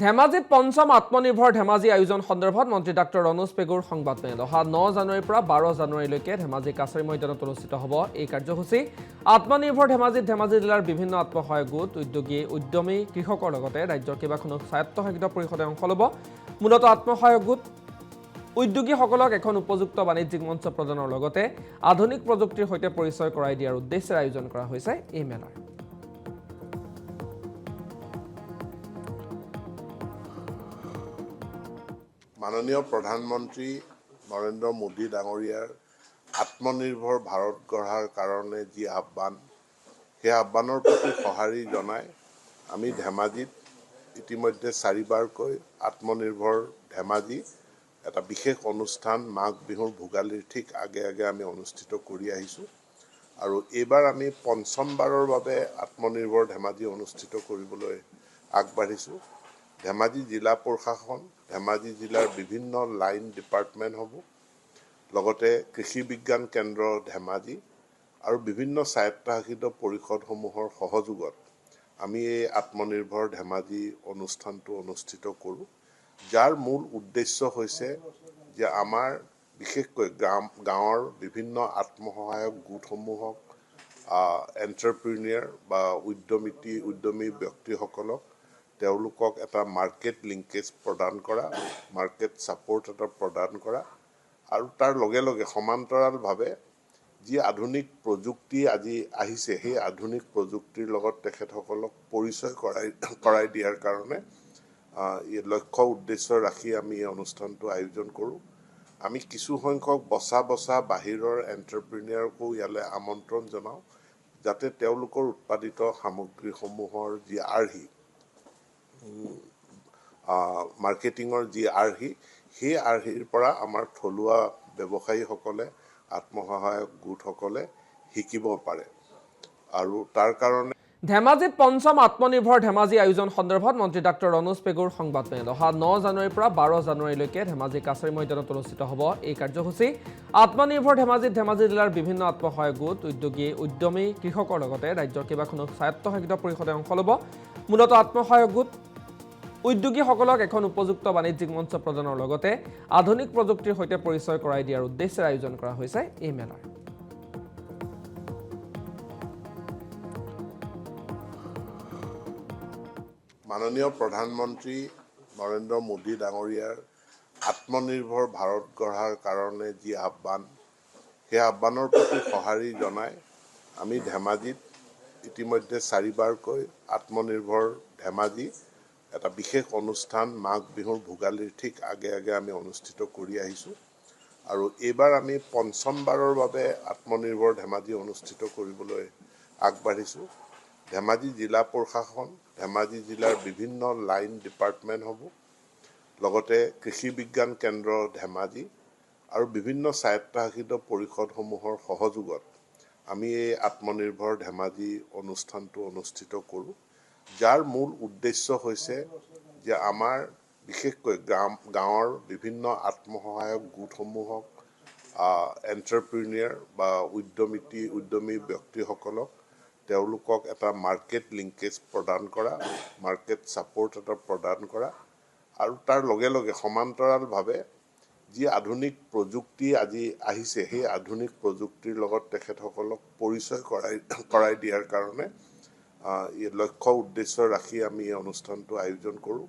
ধেমাজিত পঞ্চম আত্মনিৰ্ভৰ ধেমাজি আয়োজন সন্দৰ্ভত মন্ত্ৰী ডাক্তৰ ৰনোজ পেগুৰ সংবাদমেল অহা 9 জানুৱাৰীৰ পৰা 12 জানুৱাৰীলৈকে ধেমাজি কাছাৰী ময়দানত অনুষ্ঠিত হ'ব এই কাৰ্যসূচী। আত্মনিৰ্ভৰ ধেমাজিত ধেমাজি জিলাৰ বিভিন্ন আত্মসহায়ক গোট, উদ্যোগী, উদ্যমী, কৃষকৰ লগতে ৰাজ্যৰ কেইবাখনো স্বায়ত্তশাসিত পৰিষদে অংশ ল'ব। মূলতঃ আত্মসহায়ক গোট উদ্যোগীসকলক এখন উপযুক্ত বাণিজ্যিক মঞ্চ প্ৰদানৰ লগতে আধুনিক প্ৰযুক্তিৰ সৈতে পৰিচয় কৰাই দিয়াৰ উদ্দেশ্যে আয়োজন কৰা হৈছে এই মেলাৰ। মাননীয় প্ৰধানমন্ত্ৰী নৰেন্দ্ৰ মোদী ডাঙৰীয়াৰ আত্মনিৰ্ভৰ ভাৰত গঢ়াৰ কাৰণে যি আহ্বান, সেই আহ্বানৰ প্ৰতি সঁহাৰি জনাই আমি ধেমাজিত ইতিমধ্যে 4বাৰকৈ আত্মনিৰ্ভৰ ধেমাজি এটা বিশেষ অনুষ্ঠান মাঘ বিহুৰ ভোগালীৰ ঠিক আগে আগে আমি অনুষ্ঠিত কৰি আহিছোঁ। আৰু এইবাৰ আমি পঞ্চমবাৰৰ বাবে আত্মনিৰ্ভৰ ধেমাজি অনুষ্ঠিত কৰিবলৈ আগবাঢ়িছোঁ। ধেমাজি জিলা প্ৰশাসন, ধেমাজি জিলাৰ বিভিন্ন লাইন ডিপাৰ্টমেণ্ট হ'ব, লগতে কৃষি বিজ্ঞান কেন্দ্ৰ ধেমাজি আৰু বিভিন্ন স্বায়ত্তশাসিত পৰিষদসমূহৰ সহযোগত আমি এই আত্মনিৰ্ভৰ ধেমাজি অনুষ্ঠানটো অনুষ্ঠিত কৰোঁ, যাৰ মূল উদ্দেশ্য হৈছে যে আমাৰ বিশেষকৈ গাঁৱৰ বিভিন্ন আত্মসহায়ক গোটসমূহক, এণ্টাৰপ্ৰিনিয়ৰ বা উদ্যমী ব্যক্তিসকলক তেওঁলোকক এটা মাৰ্কেট লিংকেজ প্ৰদান কৰা, মাৰ্কেট ছাপৰ্ট এটা প্ৰদান কৰা, আৰু তাৰ লগে লগে সমান্তৰালভাৱে যি আধুনিক প্ৰযুক্তি আজি আহিছে সেই আধুনিক প্ৰযুক্তিৰ লগত তেখেতসকলক পৰিচয় কৰাই দিয়াৰ কাৰণে লক্ষ্য উদ্দেশ্য ৰাখি আমি এই অনুষ্ঠানটো আয়োজন কৰোঁ। আমি কিছু সংখ্যক বচা বাহিৰৰ এণ্টাৰপ্ৰিনিয়ৰকো ইয়ালৈ আমন্ত্ৰণ জনাওঁ, যাতে তেওঁলোকৰ উৎপাদিত সামগ্ৰীসমূহৰ যি আৰ্হি, মাৰ্কেটিঙৰ যি আৰ্হি, সেই আৰ্হিৰ পৰা আমাৰ থলুৱা ব্যৱসায়ীসকলে, আত্মসহায়ক গোটসকলে শিকিব পাৰে। আৰু তাৰ কাৰণে ধেমাজিত পঞ্চম আত্মনিৰ্ভৰ ধেমাজি আয়োজন সন্দৰ্ভত মন্ত্ৰী ডাক্তৰ ৰনোজ পেগুৰ সংবাদমেল অহা 9 জানুৱাৰীৰ পৰা 12 জানুৱাৰীলৈকে ধেমাজি কাছাৰী ময়দানত অনুষ্ঠিত হ'ব এই কাৰ্যসূচী। আত্মনিৰ্ভৰ ধেমাজিত ধেমাজি জিলাৰ বিভিন্ন আত্মসহায়ক গোট, উদ্যোগী, উদ্যমী, কৃষকৰ লগতে ৰাজ্যৰ কেইবাখনো স্বায়ত্তশাসিত পৰিষদে অংশ ল'ব। মূলতঃ আত্মসহায়ক গোট উদ্যোগীসকলক এখন উপযুক্ত বাণিজ্যিক মঞ্চ প্ৰদানৰ লগতে আধুনিক প্ৰযুক্তিৰ সৈতে পৰিচয় কৰাই দিয়াৰ উদ্দেশ্যে আয়োজন কৰা হৈছে এই মেলাৰ। মাননীয় প্ৰধানমন্ত্ৰী নৰেন্দ্ৰ মোদী ডাঙৰীয়াৰ আত্মনিৰ্ভৰ ভাৰত গঢ়াৰ কাৰণে যি আহ্বান, সেই আহ্বানৰ প্ৰতি সঁহাৰি জনাই আমি ধেমাজিত ইতিমধ্যে 4বাৰকৈ আত্মনিৰ্ভৰ ধেমাজি এটা বিশেষ অনুষ্ঠান মাঘ বিহুৰ ভোগালীৰ ঠিক আগে আগে আমি অনুষ্ঠিত কৰি আহিছোঁ। আৰু এইবাৰ আমি পঞ্চমবাৰৰ বাবে আত্মনিৰ্ভৰ ধেমাজি অনুষ্ঠিত কৰিবলৈ আগবাঢ়িছোঁ। ধেমাজি জিলা প্ৰশাসন, ধেমাজি জিলাৰ বিভিন্ন লাইন ডিপাৰ্টমেণ্ট হ'ব, লগতে কৃষি বিজ্ঞান কেন্দ্ৰ ধেমাজি আৰু বিভিন্ন স্বায়ত্তশাসিত পৰিষদসমূহৰ সহযোগত আমি এই আত্মনিৰ্ভৰ ধেমাজি অনুষ্ঠানটো অনুষ্ঠিত কৰোঁ, যাৰ মূল উদ্দেশ্য হৈছে যে আমাৰ বিশেষকৈ গাঁৱৰ বিভিন্ন আত্মসহায়ক গোটসমূহক, এণ্টাৰপ্ৰিনিয়ৰ বা উদ্যমী ব্যক্তিসকলক তেওঁলোকক এটা মাৰ্কেট লিংকেজ প্ৰদান কৰা, মাৰ্কেট ছাপৰ্ট এটা প্ৰদান কৰা, আৰু তাৰ লগে লগে সমান্তৰালভাৱে যি আধুনিক প্ৰযুক্তি আজি আহিছে সেই আধুনিক প্ৰযুক্তিৰ লগত তেখেতসকলক পৰিচয় কৰাই দিয়াৰ কাৰণে লক্ষ্য উদ্দেশ্য ৰাখি আমি এই অনুষ্ঠানটো আয়োজন কৰোঁ।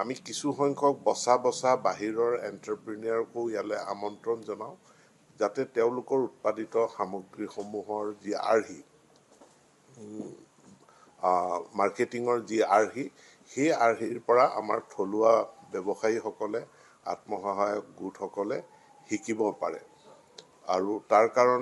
আমি কিছু সংখ্যক বচা বাহিৰৰ এণ্টাৰপ্ৰিনিয়ৰকো ইয়ালৈ আমন্ত্ৰণ জনাওঁ, যাতে তেওঁলোকৰ উৎপাদিত সামগ্ৰীসমূহৰ যি আৰ্হি, মাৰ্কেটিঙৰ যি আৰ্হি, সেই আৰ্হিৰ পৰা আমাৰ থলুৱা ব্যৱসায়ীসকলে, আত্মসহায়ক গোটসকলে শিকিব পাৰে। আৰু তাৰ কাৰণে